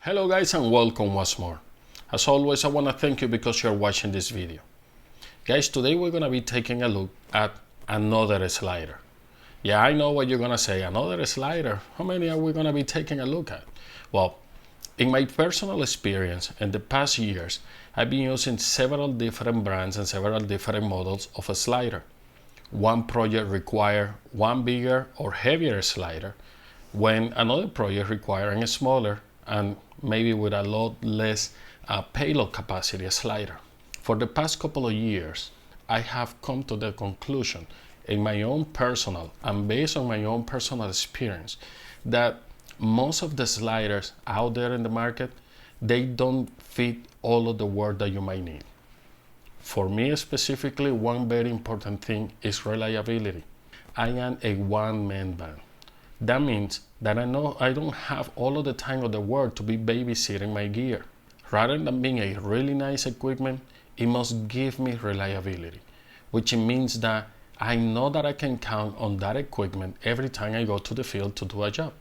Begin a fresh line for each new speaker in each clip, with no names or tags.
Hello guys and welcome once more. As always, I want to thank you because you're watching this video. Guys, today we're going to be taking a look at another slider. Yeah, I know what you're going to say, another slider. How many are we going to be taking a look at? Well, in my personal experience in the past years, I've been using several different brands and several different models of a slider. One project requires one bigger or heavier slider, when another project requires a smaller and maybe with a lot less payload capacity slider. For the past couple of years, I have come to the conclusion in my own personal and based on my own personal experience that most of the sliders out there in the market, they don't fit all of the work that you might need. For me specifically, one very important thing is reliability. I am a one-man band. That means that I know I don't have all of the time of the world to be babysitting my gear. Rather than being a really nice equipment, it must give me reliability, which means that I know that I can count on that equipment every time I go to the field to do a job.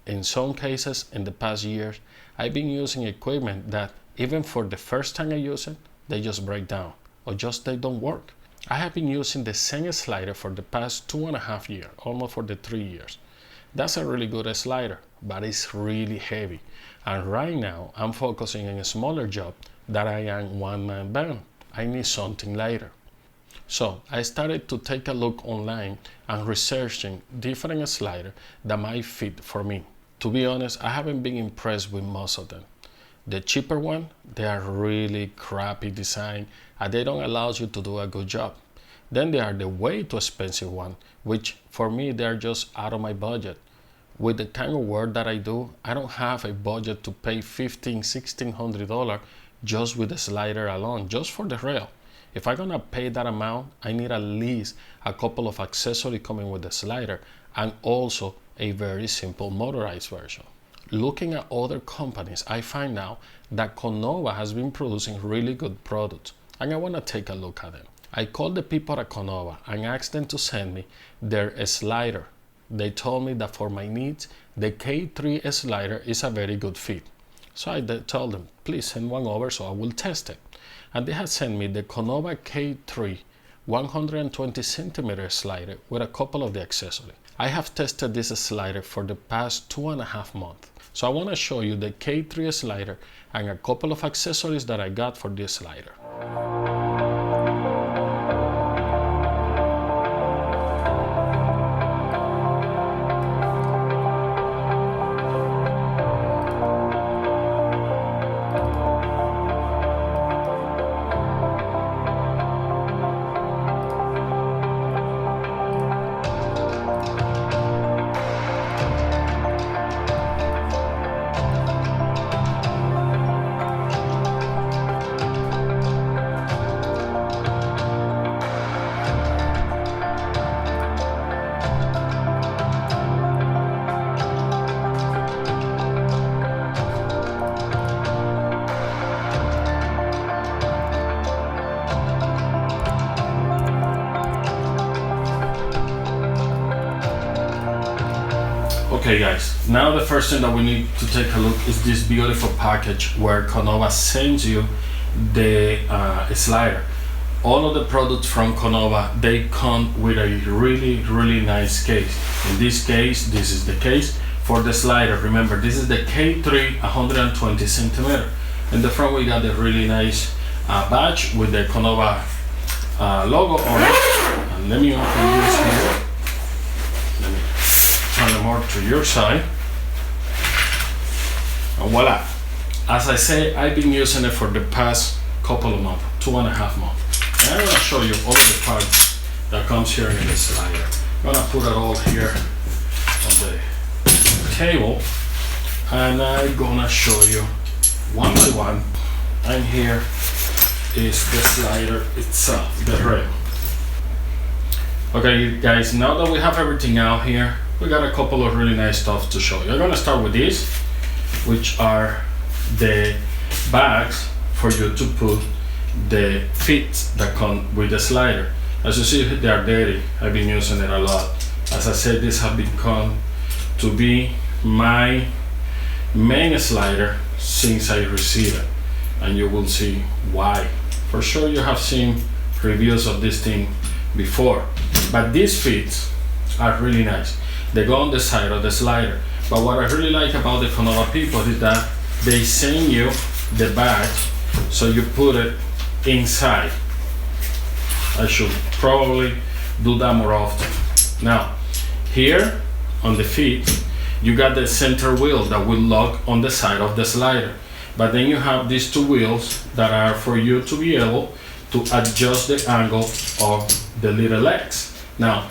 In some cases, in the past years, I've been using equipment that even for the first time I use it, they just break down or just they don't work. I have been using the same slider for the past 2.5 years, almost for the 3 years. That's a really good slider, but it's really heavy. And right now, I'm focusing on a smaller job that I am one-man band. I need something lighter. So I started to take a look online and researching different sliders that might fit for me. To be honest, I haven't been impressed with most of them. The cheaper one, they are really crappy design and they don't allow you to do a good job. Then there are the way too expensive one, which for me, they're just out of my budget. With the kind of work that I do, I don't have a budget to pay $1,500–$1,600 just with the slider alone, just for the rail. If I'm gonna pay that amount, I need at least a couple of accessories coming with the slider and also a very simple motorized version. Looking at other companies, I find out that KONOVA has been producing really good products and I wanna take a look at them. I called the people at KONOVA and asked them to send me their slider. They told me that for my needs, the K3 slider is a very good fit. So I told them, please send one over so I will test it. And they had sent me the KONOVA K3 120 centimeter slider with a couple of the accessories. I have tested this slider for the past 2.5 months. So I want to show you the K3 slider and a couple of accessories that I got for this slider. Okay guys, now the first thing that we need to take a look is this beautiful package where KONOVA sends you the slider. All of the products from KONOVA, they come with a really nice case. In this case, this is the case for the slider. Remember, this is the K3 120 centimeter. In the front we got a really nice badge with the KONOVA logo on it. And let me open this here. Turn them more to your side, and voila. As I say, I've been using it for the past couple of months, 2.5 months. And I'm gonna show you all the parts that comes here in the slider. I'm gonna put it all here on the table, and I'm gonna show you one by one. And here is the slider itself, the rail. Okay guys, now that we have everything out here, we got a couple of really nice stuff to show you. I'm gonna start with these, which are the bags for you to put the feet that come with the slider. As you see, they are dirty. I've been using it a lot. As I said, this has become to be my main slider since I received it, and you will see why. For sure you have seen reviews of this thing before, but these feet are really nice. They go on the side of the slider, but what I really like about the KONOVA people is that they send you the badge, so you put it inside. I should probably do that more often. Now, here on the feet, you got the center wheel that will lock on the side of the slider. But then you have these two wheels that are for you to be able to adjust the angle of the little legs. Now,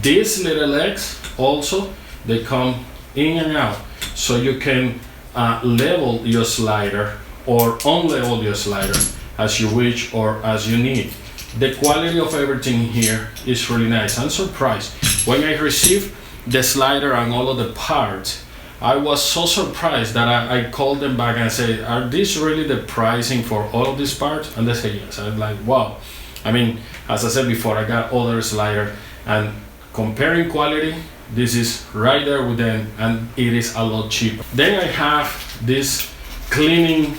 these little legs also, they come in and out, so you can level your slider or unlevel your slider as you wish or as you need. The quality of everything here is really nice. I'm surprised. When I received the slider and all of the parts, I was so surprised that I called them back and said, are these really the pricing for all of these parts? And they said yes. I'm like, wow. I mean, as I said before, I got other slider, and comparing quality, this is right there with them, and it is a lot cheaper. Then I have these cleaning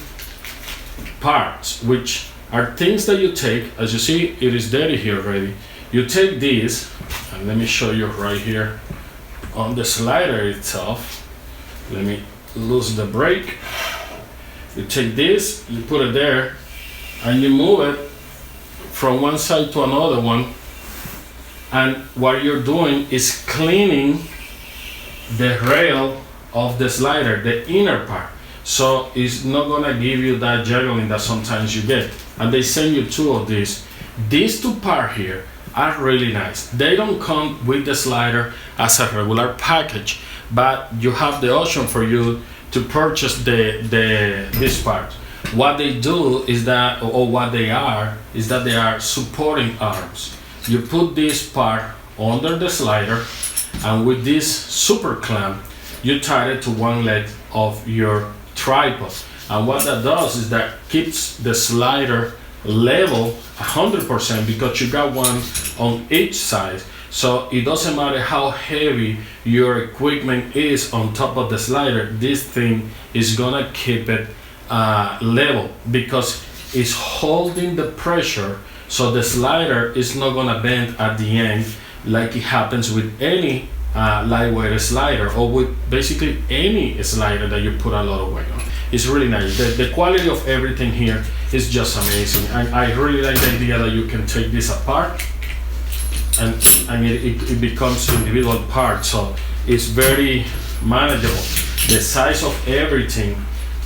parts, which are things that you take. As you see, it is dirty here already. You take these, and let me show you right here on the slider itself. Let me lose the brake. You take this, you put it there, and you move it from one side to another one, and what you're doing is cleaning the rail of the slider, the inner part, so it's not gonna give you that juggling that sometimes you get. And they send you two of these. These two parts here are really nice. They don't come with the slider as a regular package, but you have the option for you to purchase this part. What they do is that, or what they are, is that they are supporting arms. You put this part under the slider, and with this super clamp, you tie it to one leg of your tripod. And what that does is that keeps the slider level 100%, because you got one on each side. So it doesn't matter how heavy your equipment is on top of the slider, this thing is gonna keep it level, because it's holding the pressure, so the slider is not gonna bend at the end like it happens with any lightweight slider, or with basically any slider that you put a lot of weight on. It's really nice. The quality of everything here is just amazing. And I really like the idea that you can take this apart, and it becomes individual parts, so it's very manageable. The size of everything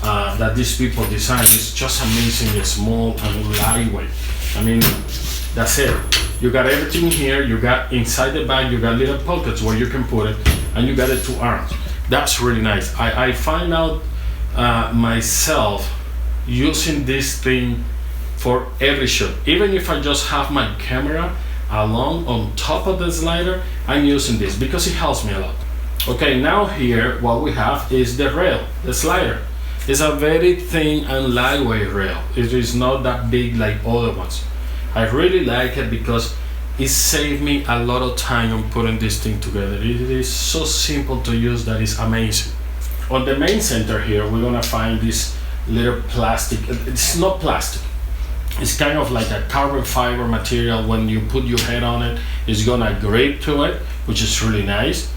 that these people design is just amazingly small and lightweight. I mean, that's it. You got everything here. You got inside the bag, you got little pockets where you can put it, and you got it two arms. That's really nice. I find out myself using this thing for every shot. Even if I just have my camera along on top of the slider, I'm using this because it helps me a lot. Okay, now here what we have is the rail, the slider. It's a very thin and lightweight rail. It is not that big like other ones. I really like it because it saved me a lot of time on putting this thing together. It is so simple to use that is amazing. On the main center here, we're gonna find this little plastic. It's not plastic. It's kind of like a carbon fiber material. When you put your head on it, it's gonna grip to it, which is really nice.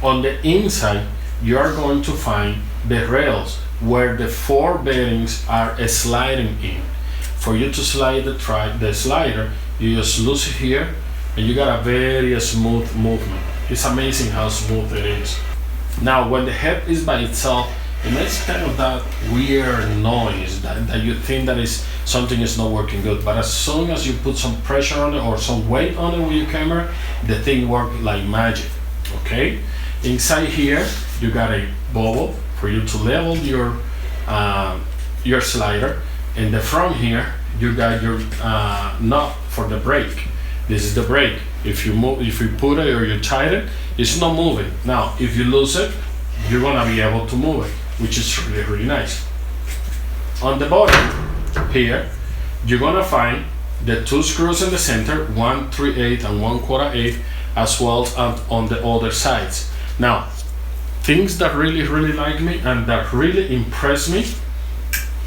On the inside, you are going to find the rails where the four bearings are sliding in. For you to slide the slider, you just loose it here, and you got a very smooth movement. It's amazing how smooth it is. Now, when the head is by itself, it makes kind of that weird noise that you think that is something is not working good. But as soon as you put some pressure on it or some weight on it with your camera, the thing works like magic. Okay. Inside here, you got a bubble for you to level your slider. In the front here, you got your nut for the brake. This is the brake. If you put it or you tighten it, it's not moving. Now, if you lose it, you're gonna be able to move it, which is really, really nice. On the bottom here, you're gonna find the two screws in the center, 1 3/8 and 1 4/8, as well as on the other sides. Now, things that really like me and that really impress me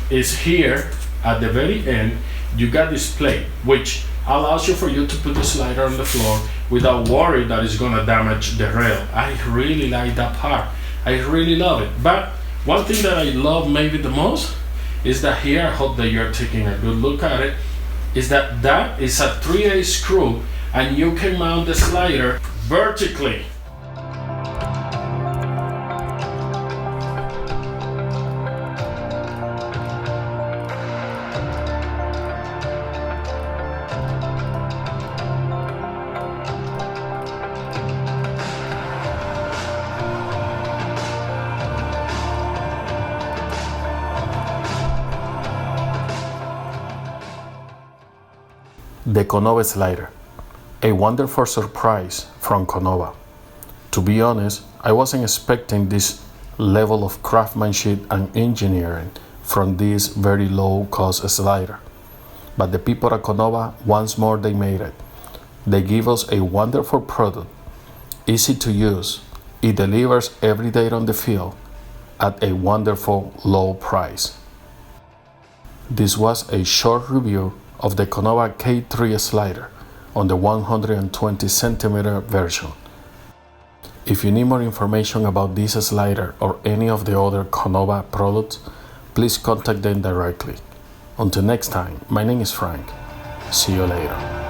is here at the very end you got this plate which allows you to put the slider on the floor without worry that it's gonna damage the rail. I really like that part. I really love it. But one thing that I love maybe the most is that here, I hope that you're taking a good look at it, is that that is a 3/8 screw and you can mount the slider vertically. The KONOVA slider, a wonderful surprise from KONOVA. To be honest, I wasn't expecting this level of craftsmanship and engineering from this very low cost slider. But the people at KONOVA, once more they made it. They give us a wonderful product, easy to use. It delivers every day on the field at a wonderful low price. This was a short review of the KONOVA K3 slider on the 120 centimeter version. If you need more information about this slider or any of the other KONOVA products, please contact them directly. Until next time, my name is Frank. See you later.